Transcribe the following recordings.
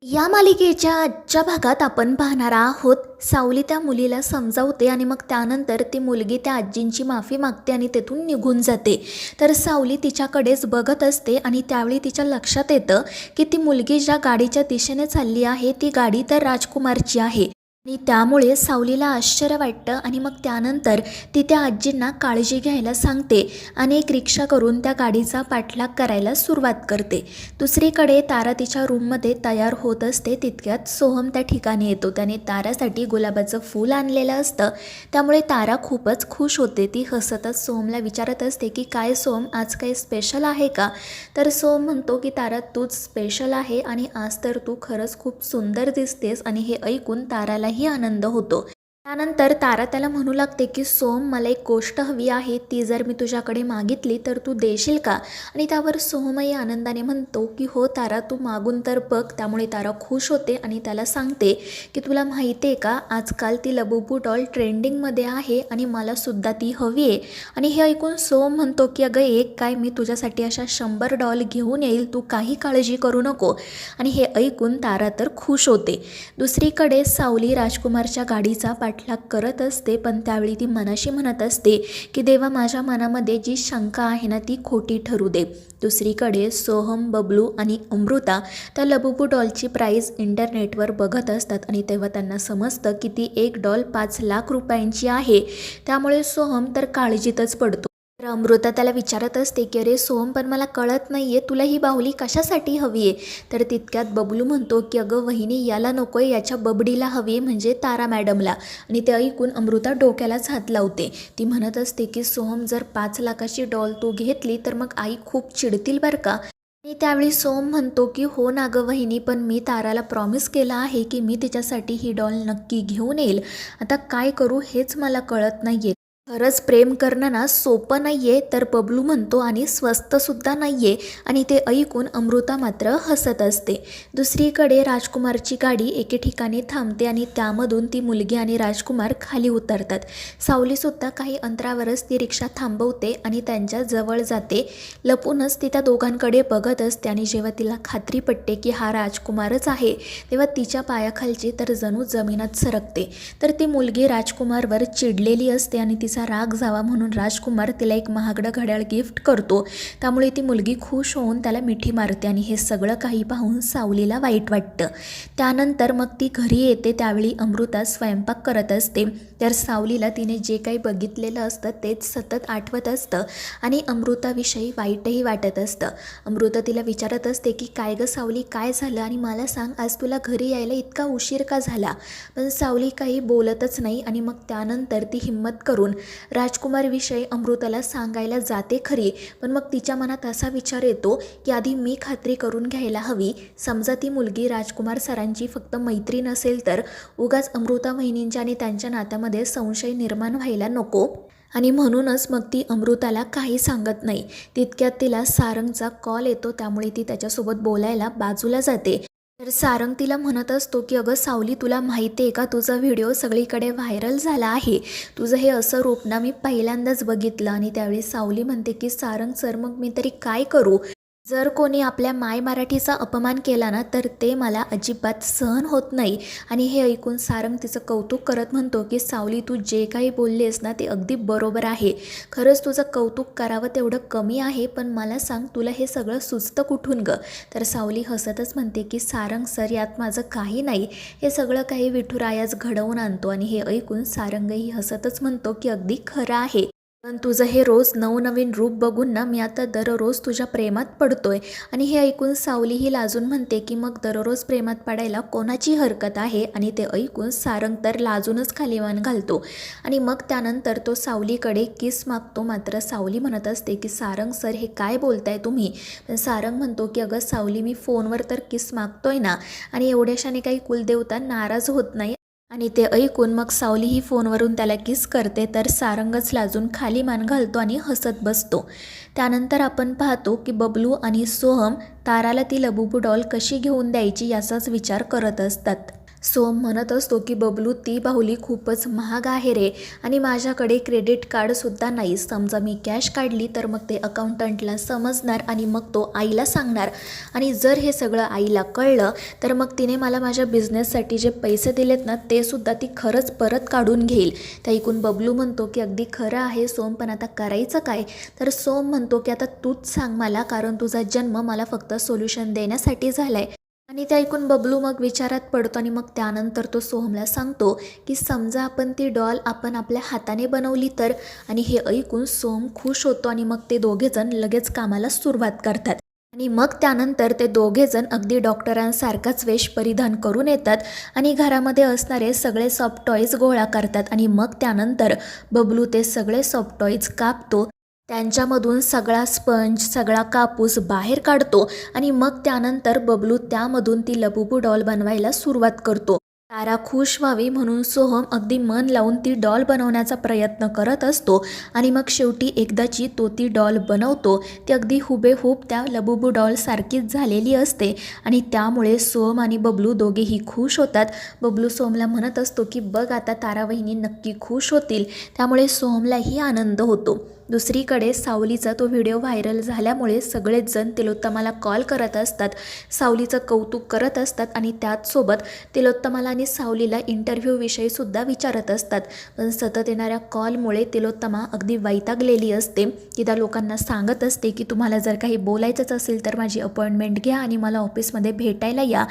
या मालिकेच्या आजच्या भागात आपण पाहणार आहोत, सावली त्या मुलीला समजावते आणि मग त्यानंतर ती मुलगी त्या आजींची माफी मागते आणि तेथून निघून जाते. तर सावली तिच्याकडेच बघत असते आणि त्यावेळी तिच्या लक्षात येतं की ती मुलगी ज्या गाडीच्या दिशेने चालली आहे ती गाडी तर राजकुमारची आहे. आणि त्यामुळे सावलीला आश्चर्य वाटतं आणि मग त्यानंतर ती त्या आजींना काळजी घ्यायला सांगते आणि एक रिक्षा करून त्या गाडीचा पाठलाग करायला सुरुवात करते. दुसरीकडे तारा तिच्या रूममध्ये तयार होत असते. तितक्यात सोहम त्या ठिकाणी येतो. त्याने तारासाठी गुलाबाचं फूल आणलेलं असतं. त्यामुळे तारा खूपच खुश होते. ती हसतच सोहमला विचारत असते की काय सोहम, आज काही स्पेशल आहे का? तर सोहम म्हणतो की तारा, तूच स्पेशल आहे आणि आज तर तू खरंच खूप सुंदर दिसतेस. आणि हे ऐकून तारालाही आनंद होतो. त्यानंतर तारा त्याला म्हणू लागते की सोहम, मला एक गोष्ट हवी आहे, ती जर मी तुझ्याकडे मागितली तर तू देशील का? आणि त्यावर सोहमही आनंदाने म्हणतो की हो तारा, तू मागून तर बघ. त्यामुळे तारा खुश होते आणि त्याला सांगते की तुला माहिती आहे का, आजकाल ती लबुबू डॉल ट्रेंडिंगमध्ये आहे आणि मला सुद्धा ती हवी आहे. आणि हे ऐकून सोहम म्हणतो की अगं एक काय, मी तुझ्यासाठी अशा 100 डॉल घेऊन येईल, तू काही काळजी करू नको. आणि हे ऐकून तारा तर खुश होते. दुसरीकडे सावली राजकुमारच्या गाडीचा पाठलाग करत असते, पण त्यावेळी ती मनाशी म्हणत असते की देवा, माझ्या मनामध्ये जी शंका आहे ना ती खोटी ठरू दे. दुसरीकडे सोहम, बबलू आणि अमृता त्या लबुबू डॉलची प्राईस इंटरनेटवर बघत असतात आणि तेव्हा त्यांना समजतं की ती एक डॉल 5 लाख रुपयांची आहे. त्यामुळे सोहम तर काळजीतच पडतो. तर अमृता त्याला विचारत असते की अरे सोहम, पण मला कळत नाही आहे, तुला ही बाहुली कशासाठी हवी आहे? तर तितक्यात बबलू म्हणतो की अगं वहिनी, याला नको आहे, याच्या बबडीला हवी आहे, म्हणजे तारा मॅडमला. आणि ते ऐकून अमृता डोक्यालाच हात लावते. ती म्हणत असते की सोहम, जर 5 लाखाची डॉल तू घेतली तर मग आई खूप चिडतील बरं का? आणि त्यावेळी सोहम म्हणतो की हो ना गं वहिनी, पण मी ताराला प्रॉमिस केलं आहे की मी तिच्यासाठी ही डॉल नक्की घेऊन येईल. आता काय करू हेच मला कळत नाही आहे. खरंच प्रेम करणं ना सोपं नाही आहे. तर बबलू म्हणतो आणि स्वस्तसुद्धा नाही आहे. आणि ते ऐकून अमृता मात्र हसत असते. दुसरीकडे राजकुमारची गाडी एके ठिकाणी थांबते आणि त्यामधून ती मुलगी आणि राजकुमार खाली उतरतात. सावलीसुद्धा काही अंतरावरच ती रिक्षा थांबवते आणि त्यांच्या जवळ जाते. लपूनच ती त्या दोघांकडे बघत असते आणि जेव्हा तिला खात्री पटते की हा राजकुमारच आहे, तेव्हा तिच्या पायाखालची तर जणू जमीनच सरकते. तर ती मुलगी राजकुमारवर चिडलेली असते आणि तिचा राग जावा म्हणून राजकुमार तिला एक महागडं घड्याळ गिफ्ट करतो. त्यामुळे ती मुलगी खुश होऊन त्याला मिठी मारते आणि हे सगळं काही पाहून सावलीला वाईट वाटतं. त्यानंतर मग ती घरी येते. त्यावेळी अमृता स्वयंपाक करत असते. तर सावलीला तिने जे काही बघितलेलं असतं तेच सतत आठवत असतं आणि अमृताविषयी वाईटही वाटत असतं. अमृता तिला विचारत असते की काय गं सावली, काय झालं आणि मला सांग, आज तुला घरी यायला इतका उशीर का झाला? पण सावली काही बोलतच नाही. आणि मग त्यानंतर ती हिंमत करून राजकुमारविषयी अमृताला सांगायला जाते खरी, पण मग तिच्या मनात असा विचार येतो की आधी मी खात्री करून घ्यायला हवी. समजा ती मुलगी राजकुमार सरांची फक्त मैत्रीण असेल तर उगाच अमृता वहिनींच्या आणि त्यांच्या नात्यामध्ये संशय निर्माण व्हायला नको. आणि म्हणूनच मग ती अमृताला काही सांगत नाही. तितक्यात तिला सारंगचा कॉल येतो. त्यामुळे ती त्याच्यासोबत बोलायला बाजूला जाते. तर सारंग तिला म्हणत असतो की अगं सावली, तुला माहिती आहे का, तुझा व्हिडिओ सगळीकडे व्हायरल झाला आहे. तुझं हे असं रूप ना मी पहिल्यांदाच बघितलं. आणि त्यावेळी सावली म्हणते की सारंग सर, मग मी तरी काय करू? जर कोणी आपल्या माय मराठीचा अपमान केला ना तर ते मला अजिबात सहन होत नाही. आणि हे ऐकून सारंग तिचं कौतुक करत म्हणतो की सावली, तू जे काही बोललेस ना ते अगदी बरोबर आहे. खरंच तुझं कौतुक करावं तेवढं कमी आहे. पण मला सांग, तुला हे सगळं सुचतं कुठून गं? तर सावली हसतच म्हणते की सारंग सर, यात माझं काही नाही, हे सगळं काही विठुरायाच घडवून आणतो. आणि हे ऐकून सारंगही हसतच म्हणतो की अगदी खरं आहे. पण तुझं हे रोज नवनवीन रूप बघून ना मी आता दररोज तुझ्या प्रेमात पडतोय. आणि हे ऐकून सावलीही लाजून म्हणते की मग दररोज प्रेमात पडायला कोणाची हरकत आहे? आणि ते ऐकून सारंग तर लाजूनच खाली मान घालतो. आणि मग त्यानंतर तो सावलीकडे किस मागतो. मात्र सावली म्हणत असते की सारंग सर, हे काय बोलताय तुम्ही? पण सारंग म्हणतो की अगं सावली, मी फोनवर तर किस मागतोय ना, आणि एवढ्याशाने काही कुलदेवता नाराज होत नाही. आणि ते ऐकून मग सावली ही फोनवरून त्याला किस करते. तर सारंगच लाजून खाली मान घालतो आणि हसत बसतो. त्यानंतर आपण पाहतो की बबलू आणि सोहम ताराला ती लबुबू डॉल कशी घेऊन द्यायची याचाच विचार करत असतात. सोम म्हणत असतो की बबलू ती बाहुली खूपच महाग आहे रे आणि माझ्याकडे क्रेडिट कार्डसुद्धा नाही. समजा मी कॅश काढली तर मग ते अकाउंटंटला समजणार आणि मग तो आईला सांगणार आणि जर हे सगळं आईला कळलं तर मग तिने मला माझ्या बिझनेससाठी जे पैसे दिलेत ना ते सुद्धा ती खरंच परत काढून घेईल. त्या ऐकून बबलू म्हणतो की अगदी खरं आहे सोम, पण आता करायचं काय? तर सोम म्हणतो की आता तूच सांग मला, कारण तुझा जन्म मला फक्त सोल्युशन देण्यासाठी झाला आहे. आणि ते ऐकून बबलू मग विचारात पडतो आणि मग त्यानंतर तो सोहमला सांगतो की समजा आपण ती डॉल आपण आपल्या हाताने बनवली तर. आणि हे ऐकून सोहम खुश होतो आणि मग ते दोघेजण लगेच कामाला सुरुवात करतात. आणि मग त्यानंतर ते दोघेजण अगदी डॉक्टरांसारखाच वेश परिधान करून येतात आणि घरामध्ये असणारे सगळे सॉफ्ट टॉईज गोळा करतात. आणि मग त्यानंतर बबलू ते सगळे सॉफ्ट टॉईज कापतो, त्यांच्यामधून सगळा स्पंज सगळा कापूस बाहेर काढतो आणि मग त्यानंतर बबलू त्यामधून ती लबुबू डॉल बनवायला सुरुवात करतो. तारा खुश व्हावी म्हणून सोहम अगदी मन लावून ती डॉल बनवण्याचा प्रयत्न करत असतो आणि मग शेवटी एकदाची तो ती डॉल बनवतो. ती अगदी हुबेहूब त्या लबुबू डॉल सारखीच झालेली असते आणि त्यामुळे सोहम आणि बबलू दोघेही खुश होतात. बबलू सोहमला म्हणत असतो की बघ आता तारा वहिनी नक्की खुश होतील, त्यामुळे सोहमलाही आनंद होतो. दुसरीकडे सावलीचा तो व्हिडिओ व्हायरल झाल्यामुळे सगळेच जण तिलोत्तमाला कॉल करत असतात, सावलीचं कौतुक करत असतात आणि त्याचसोबत तिलोत्तमाला आणि सावलीला इंटरव्ह्यूविषयीसुद्धा विचारत असतात. पण सतत येणाऱ्या कॉलमुळे तिलोत्तमा अगदी वैतागलेली असते. ती त्या लोकांना सांगत असते की तुम्हाला जर काही बोलायचंच असेल तर माझी अपॉइंटमेंट घ्या आणि मला ऑफिसमध्ये भेटायला या.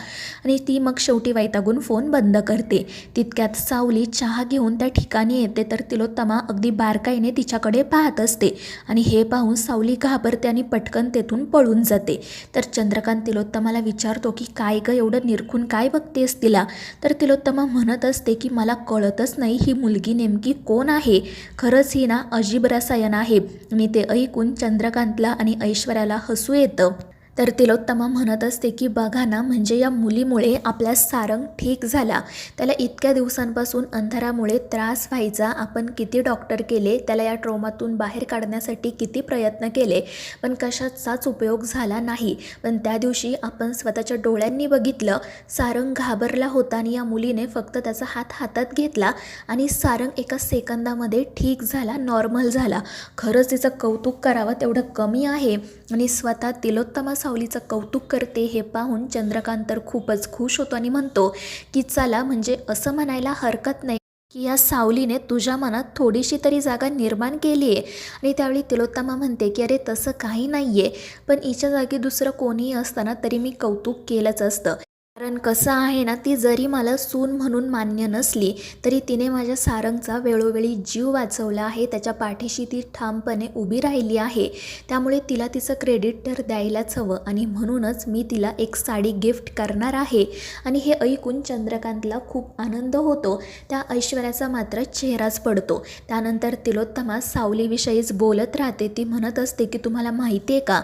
आणि ती मग शेवटी वैतागून फोन बंद करते. तितक्यात सावली चहा घेऊन त्या ठिकाणी येते तर तिलोत्तमा अगदी बारकाईने तिच्याकडे पाहत असते आणि हे पाहून सावली घाबरते आणि पटकन तेथून पळून जाते. तर चंद्रकांत तिलोत्तमाला विचारतो की काय गं एवढं निरखून काय बघतेस तिला? तर तिलोत्तमा म्हणत असते की मला कळतच नाही ही मुलगी नेमकी कोण आहे. खरंच ही ना अजीब रसायन आहे. आणि ते ऐकून चंद्रकांतला आणि ऐश्वर्याला हसू येतं. तर तिलोत्तमा म्हणत असते की बघा ना, म्हणजे या मुलीमुळे आपला सारंग ठीक झाला. त्याला इतक्या दिवसांपासून अंधारामुळे त्रास व्हायचा, आपण किती डॉक्टर केले, त्याला या ट्रॉमातून बाहेर काढण्यासाठी किती प्रयत्न केले, पण कशाचाच उपयोग झाला नाही. पण त्या दिवशी आपण स्वतःच्या डोळ्यांनी बघितलं, सारंग घाबरला होता आणि या मुलीने फक्त त्याचा हात हातात घेतला आणि सारंग एका सेकंदामध्ये ठीक झाला, नॉर्मल झाला. खरंच तिचं कौतुक करावं तेवढं कमी आहे. आणि स्वतः तिलोत्तमा सावलीचं कौतुक करते हे पाहून चंद्रकांत तर खूपच खुश होतो आणि म्हणतो की चला, म्हणजे असं म्हणायला हरकत नाही की या सावलीने तुझ्या मनात थोडीशी तरी जागा निर्माण केली आहे. आणि त्यावेळी तिलोत्तमा म्हणते की अरे तसं काही नाही आहे, पण हिच्या जागी दुसरं कोणीही असताना तरी मी कौतुक केलंच असतं. कारण कसं आहे ना, ती जरी मला सून म्हणून मान्य नसली तरी तिने माझ्या सारंगचा वेळोवेळी जीव वाचवला आहे, त्याच्या पाठीशी ती ठामपणे उभी राहिली आहे. त्यामुळे तिला तिचं क्रेडिट तर द्यायलाच हवं आणि म्हणूनच मी तिला एक साडी गिफ्ट करणार आहे. आणि हे ऐकून चंद्रकांतला खूप आनंद होतो. त्या ऐश्वर्याचा मात्र चेहराच पडतो. त्यानंतर तिलोत्तमा सावलीविषयीच बोलत राहते. ती म्हणत असते की तुम्हाला माहिती आहे का,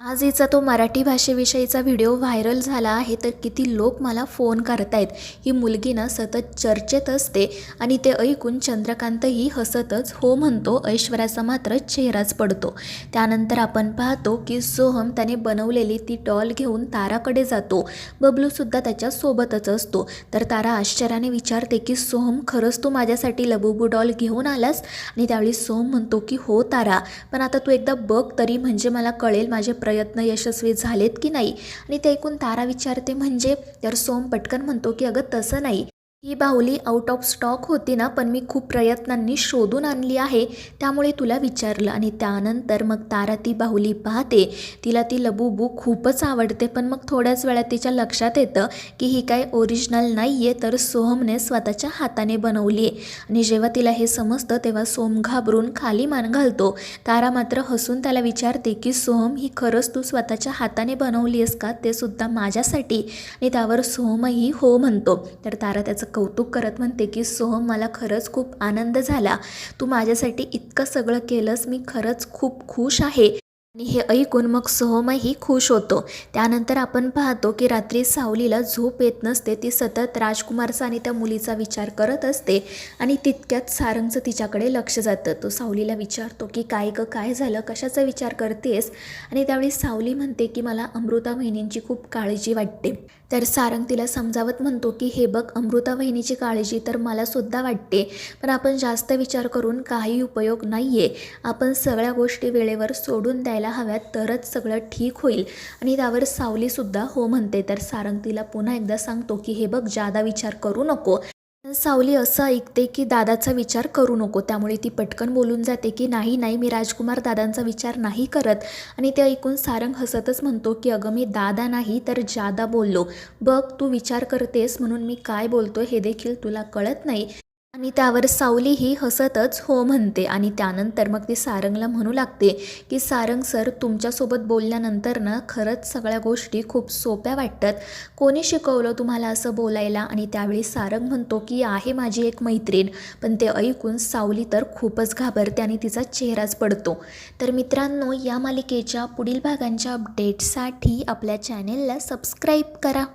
आज हिचा तो मराठी भाषेविषयीचा व्हिडिओ व्हायरल झाला आहे तर किती लोक मला फोन करतायत. ही मुलगी ना सतत चर्चेत असते. आणि ते ऐकून चंद्रकांतही हसतच हो म्हणतो. ऐश्वर्याचा मात्र चेहराच पडतो. त्यानंतर आपण पाहतो की सोहम त्याने बनवलेली ती डॉल घेऊन ताराकडे जातो. बबलूसुद्धा त्याच्यासोबतच असतो. तर तारा आश्चर्याने विचारते की सोहम, खरंच तू माझ्यासाठी लबुबू डॉल घेऊन आलास? आणि त्यावेळी सोहम म्हणतो की हो तारा, पण आता तू एकदा बघ तरी, म्हणजे मला कळेल माझे प्रयत्न यशस्वी झालेत की नाही. आणि ते ऐकून तारा विचारते म्हणजे? तर सोम पटकन म्हणतो की अगं तसं नाही, ही बाहुली आउट ऑफ स्टॉक होती ना, पण मी खूप प्रयत्नांनी शोधून आणली आहे, त्यामुळे तुला विचारलं. आणि त्यानंतर मग तारा ती बाहुली पाहते. तिला ती लबुबू खूपच आवडते, पण मग थोड्याच वेळात तिच्या लक्षात येतं की ही काय ओरिजिनल नाही आहे, तर सोहमने स्वतःच्या हाताने बनवली आहे. आणि जेव्हा तिला हे समजतं तेव्हा सोहम घाबरून खाली मान घालतो. तारा मात्र हसून त्याला विचारते की सोहम, ही खरंच तू स्वतःच्या हाताने बनवली आहेस का, ते सुद्धा माझ्यासाठी? आणि त्यावर सोहमही हो म्हणतो. तर तारा त्याचं कौतुक करत म्हणते की सोहम, मला खरंच खूप आनंद झाला, तू माझ्यासाठी इतकं सगळं केलंस, मी खरंच खूप खुश आहे. आणि हे ऐकून मग सोहमही खुश होतो. त्यानंतर आपण पाहतो की रात्री सावलीला झोप येत नसते. ती सतत राजकुमारचा आणि त्या मुलीचा विचार करत असते आणि तितक्यात सारंगचं तिच्याकडे लक्ष जातं. तो सावलीला विचारतो की काय गं, काय झालं, कशाचा विचार करतेस? आणि त्यावेळी सावली म्हणते की मला अमृता वहिनींची खूप काळजी वाटते. तर सारंग तिला समजावत म्हणतो की हे बघ, अमृता वहिनीची काळजी तर मलासुद्धा वाटते, पण आपण जास्त विचार करून काही उपयोग नाही आहे. आपण सगळ्या गोष्टी वेळेवर सोडून द्यायला हव्यात, तरच सगळं ठीक होईल. आणि त्यावर सावलीसुद्धा हो म्हणते. तर सारंग तिला पुन्हा एकदा सांगतो की हे बघ, जादा विचार करू नको. सावली असं ऐकते की दादाचा विचार करू नको, त्यामुळे ती पटकन बोलून जाते की नाही नाही, मी राजकुमार दादांचा विचार नाही करत. आणि ते ऐकून सारंग हसतच म्हणतो की अगं, मी दादा नाही तर जादा बोललो. बघ, तू विचार करतेस म्हणून मी काय बोलतो हे देखील तुला कळत नाही. आणि त्यावर सावलीही हसतच हो म्हणते. आणि त्यानंतर मग ती सारंगला म्हणू लागते की सारंग सर, तुमच्यासोबत बोलल्यानंतर ना खरंच सगळ्या गोष्टी खूप सोप्या वाटतात. कोणी शिकवलं तुम्हाला असं बोलायला? आणि त्यावेळी सारंग म्हणतो की आहे माझी एक मैत्रीण. पण ते ऐकून सावली तर खूपच घाबरते आणि तिचा चेहराच पडतो. तर मित्रांनो, या मालिकेच्या पुढील भागांच्या अपडेट्ससाठी आपल्या चॅनेलला सबस्क्राईब करा.